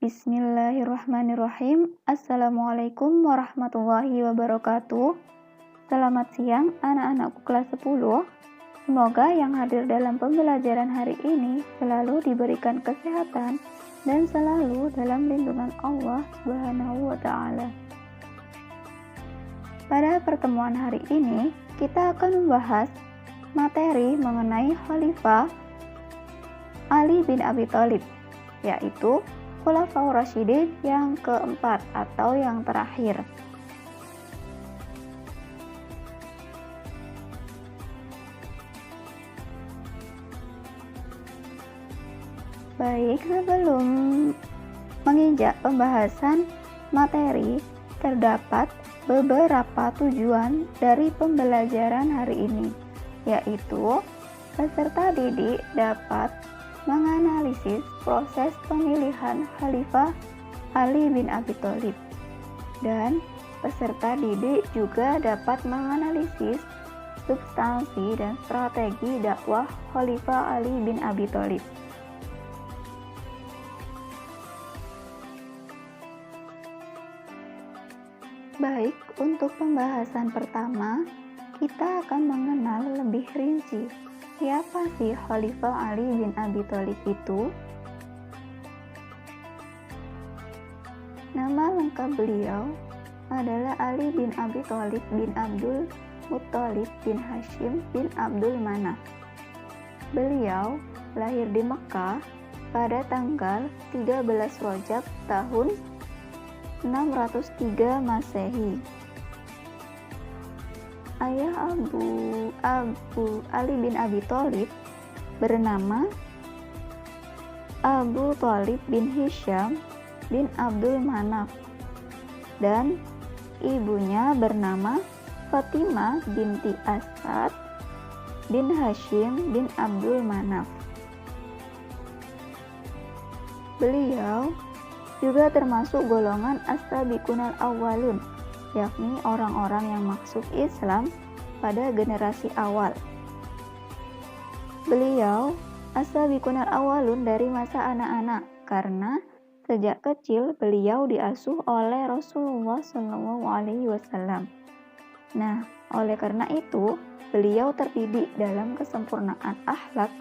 Bismillahirrahmanirrahim. Assalamualaikum warahmatullahi wabarakatuh. Selamat siang anak-anakku kelas 10. Semoga yang hadir dalam pembelajaran hari ini selalu diberikan kesehatan dan selalu dalam lindungan Allah Subhanahu wa Ta'ala. Pada pertemuan hari ini, kita akan membahas materi mengenai Khalifah Ali bin Abi Thalib, yaitu Khulafaur Rasyidin yang keempat atau yang terakhir. Baik, sebelum menginjak pembahasan materi, terdapat beberapa tujuan dari pembelajaran hari ini, yaitu peserta didik dapat menganalisis proses pemilihan Khalifah Ali bin Abi Thalib, dan peserta didik juga dapat menganalisis substansi dan strategi dakwah Khalifah Ali bin Abi Thalib. Baik, untuk pembahasan pertama, kita akan mengenal lebih rinci siapa sih Khalifah Ali bin Abi Thalib itu? Nama lengkap beliau adalah Ali bin Abi Thalib bin Abdul Muttalib bin Hashim bin Abdul Manaf. Beliau lahir di Mekah pada tanggal 13 Rajab tahun 603 Masehi. Ayah Abu Ali bin Abi Thalib bernama Abu Thalib bin Hisham bin Abdul Manaf, dan ibunya bernama Fatimah binti Asad bin Hashim bin Abdul Manaf. Beliau juga termasuk golongan as-sabiqunal awwalun, yakni orang-orang yang masuk Islam pada generasi awal. Beliau as-sabiqunal awwalun dari masa anak-anak, karena sejak kecil beliau diasuh oleh Rasulullah SAW. Nah, oleh karena itu beliau terdidik dalam kesempurnaan akhlak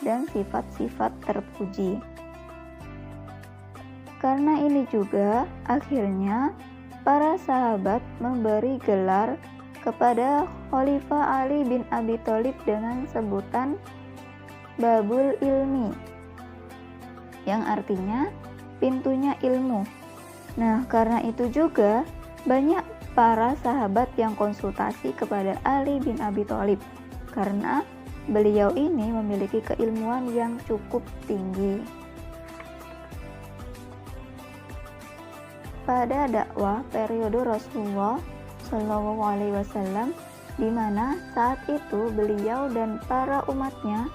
dan sifat-sifat terpuji. Karena ini juga akhirnya para sahabat memberi gelar kepada Khalifah Ali bin Abi Thalib dengan sebutan Babul Ilmi, yang artinya pintunya ilmu. Nah, karena itu juga banyak para sahabat yang konsultasi kepada Ali bin Abi Thalib, karena beliau ini memiliki keilmuan yang cukup tinggi. Pada dakwah periode Rasulullah SAW, di mana saat itu beliau dan para umatnya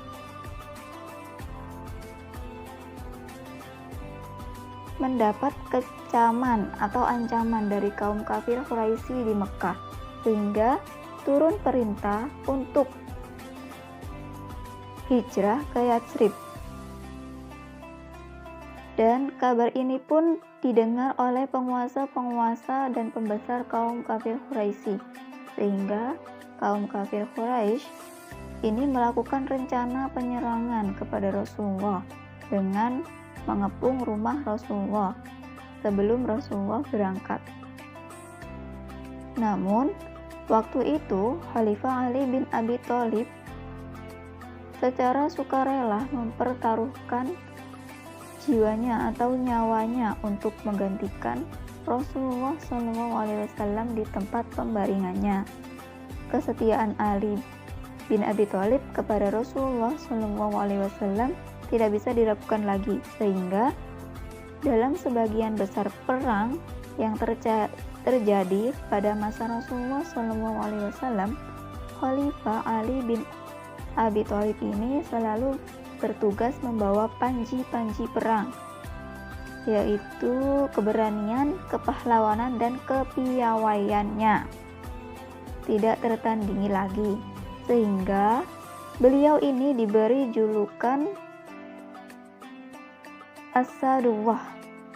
mendapat kecaman atau ancaman dari kaum kafir Quraisy di Mekah, sehingga turun perintah untuk hijrah ke Yatsrib. Dan kabar ini pun didengar oleh penguasa-penguasa dan pembesar kaum kafir Quraisy, sehingga kaum kafir Quraisy ini melakukan rencana penyerangan kepada Rasulullah dengan mengepung rumah Rasulullah sebelum Rasulullah berangkat. Namun, waktu itu Khalifah Ali bin Abi Thalib secara sukarela mempertaruhkan jiwanya atau nyawanya untuk menggantikan Rasulullah SAW di tempat pembaringannya. Kesetiaan Ali bin Abi Thalib kepada Rasulullah SAW tidak bisa diragukan lagi, sehingga dalam sebagian besar perang yang terjadi pada masa Rasulullah SAW, Khalifah Ali bin Abi Thalib ini selalu bertugas membawa panji-panji perang, yaitu keberanian, kepahlawanan, dan kepiawaiannya tidak tertandingi lagi, sehingga beliau ini diberi julukan Asadullah,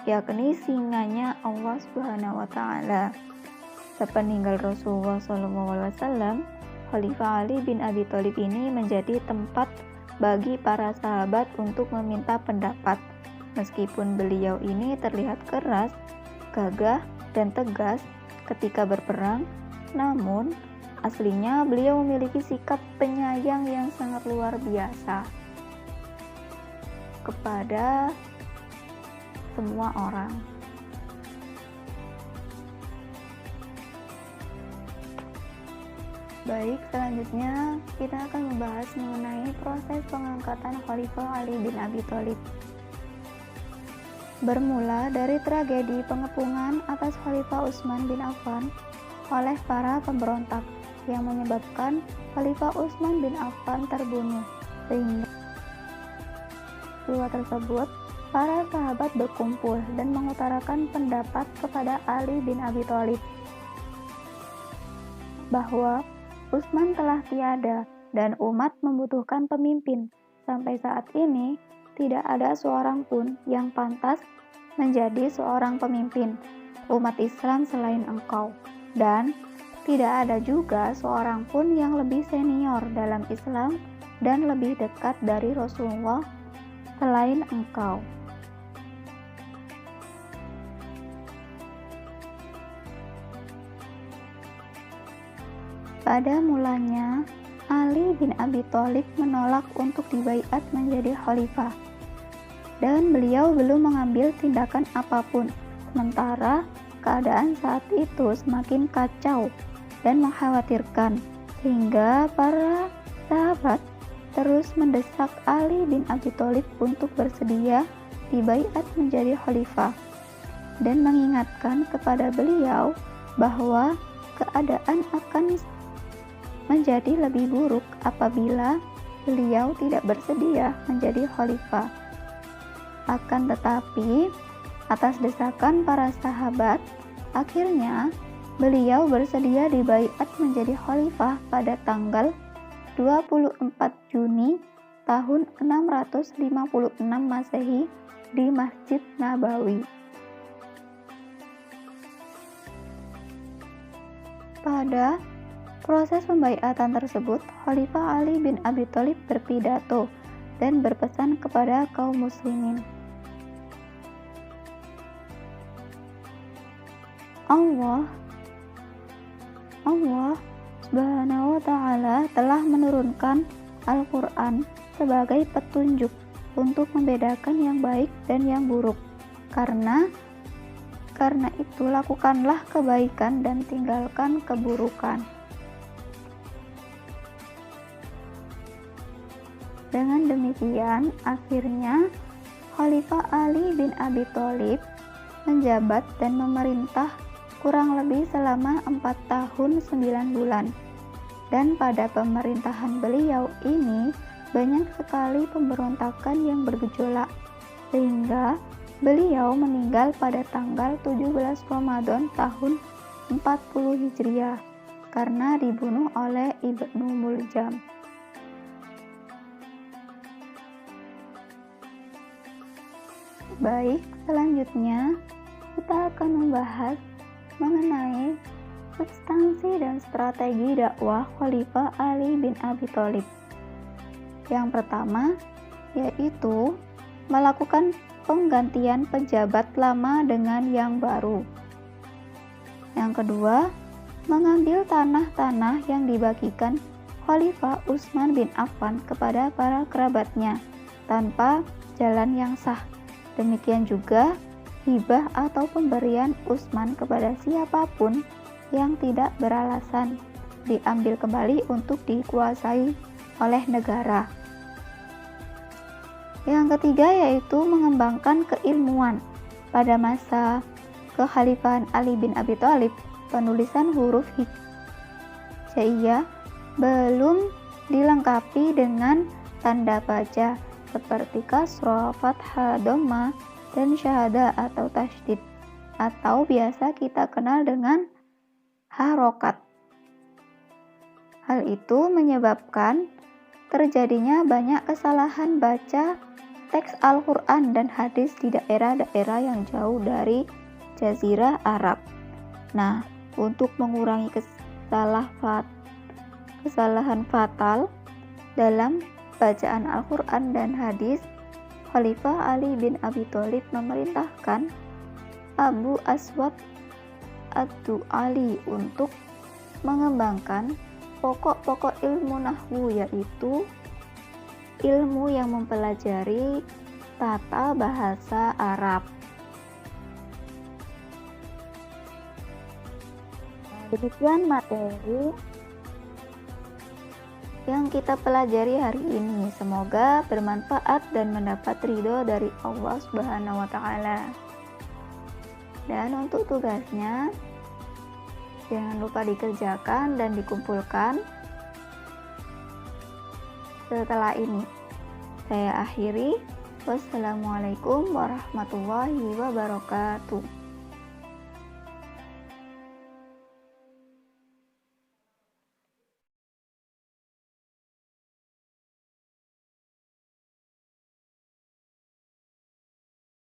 yakni singanya Allah Subhanahu wa taala. Sepeninggal Rasulullah SAW, Khalifah Ali bin Abi Thalib ini menjadi tempat bagi para sahabat untuk meminta pendapat. Meskipun beliau ini terlihat keras, gagah, dan tegas ketika berperang, namun aslinya beliau memiliki sikap penyayang yang sangat luar biasa kepada semua orang. Baik, selanjutnya kita akan membahas mengenai proses pengangkatan Khalifah Ali bin Abi Thalib. Bermula dari tragedi pengepungan atas Khalifah Utsman bin Affan oleh para pemberontak yang menyebabkan Khalifah Utsman bin Affan terbunuh. Sehingga peristiwa tersebut, para sahabat berkumpul dan mengutarakan pendapat kepada Ali bin Abi Thalib bahwa Utsman telah tiada dan umat membutuhkan pemimpin. Sampai saat ini, tidak ada seorang pun yang pantas menjadi seorang pemimpin umat Islam selain engkau, dan tidak ada juga seorang pun yang lebih senior dalam Islam dan lebih dekat dari Rasulullah selain engkau. Pada mulanya, Ali bin Abi Thalib menolak untuk dibaiat menjadi khalifah, dan beliau belum mengambil tindakan apapun, sementara keadaan saat itu semakin kacau dan mengkhawatirkan, sehingga para sahabat terus mendesak Ali bin Abi Thalib untuk bersedia dibaiat menjadi khalifah, dan mengingatkan kepada beliau bahwa keadaan akan menjadi lebih buruk apabila beliau tidak bersedia menjadi khalifah. Akan tetapi, atas desakan para sahabat, akhirnya beliau bersedia dibaiat menjadi khalifah pada tanggal 24 Juni tahun 656 Masehi di Masjid Nabawi. Pada proses pembaiatan tersebut, Khalifah Ali bin Abi Thalib berpidato dan berpesan kepada kaum muslimin. Allah Subhanahu wa ta'ala telah menurunkan Al-Quran sebagai petunjuk untuk membedakan yang baik dan yang buruk. Karena itu lakukanlah kebaikan dan tinggalkan keburukan. Dengan demikian, akhirnya Khalifah Ali bin Abi Thalib menjabat dan memerintah kurang lebih selama 4 tahun 9 bulan. Dan pada pemerintahan beliau ini banyak sekali pemberontakan yang bergejolak, sehingga beliau meninggal pada tanggal 17 Ramadan tahun 40 Hijriah karena dibunuh oleh Ibnu Muljam. Baik, selanjutnya kita akan membahas mengenai substansi dan strategi dakwah Khalifah Ali bin Abi Thalib. Yang pertama, yaitu melakukan penggantian pejabat lama dengan yang baru. Yang kedua, mengambil tanah-tanah yang dibagikan Khalifah Utsman bin Affan kepada para kerabatnya tanpa jalan yang sah. Demikian juga hibah atau pemberian Utsman kepada siapapun yang tidak beralasan diambil kembali untuk dikuasai oleh negara. Yang ketiga yaitu mengembangkan keilmuan. Pada masa kekhalifahan Ali bin Abi Thalib, penulisan huruf hijaiyah belum dilengkapi dengan tanda baca seperti kasroh, fathah, dhamma, dan syahada atau tasydid, atau biasa kita kenal dengan harokat. Hal itu menyebabkan terjadinya banyak kesalahan baca teks Al-Quran dan hadis di daerah-daerah yang jauh dari Jazirah Arab. Nah, untuk mengurangi kesalahan fatal dalam bacaan Al-Quran dan hadis, Khalifah Ali bin Abi Thalib memerintahkan Abu Aswad Ad-Du'ali untuk mengembangkan pokok-pokok ilmu nahwu, yaitu ilmu yang mempelajari tata bahasa Arab. Demikian materi yang kita pelajari hari ini. Semoga bermanfaat dan mendapat ridho dari Allah Subhanahu wa Ta'ala. Dan untuk tugasnya, jangan lupa dikerjakan dan dikumpulkan. Setelah ini, saya akhiri. Wassalamualaikum warahmatullahi wabarakatuh.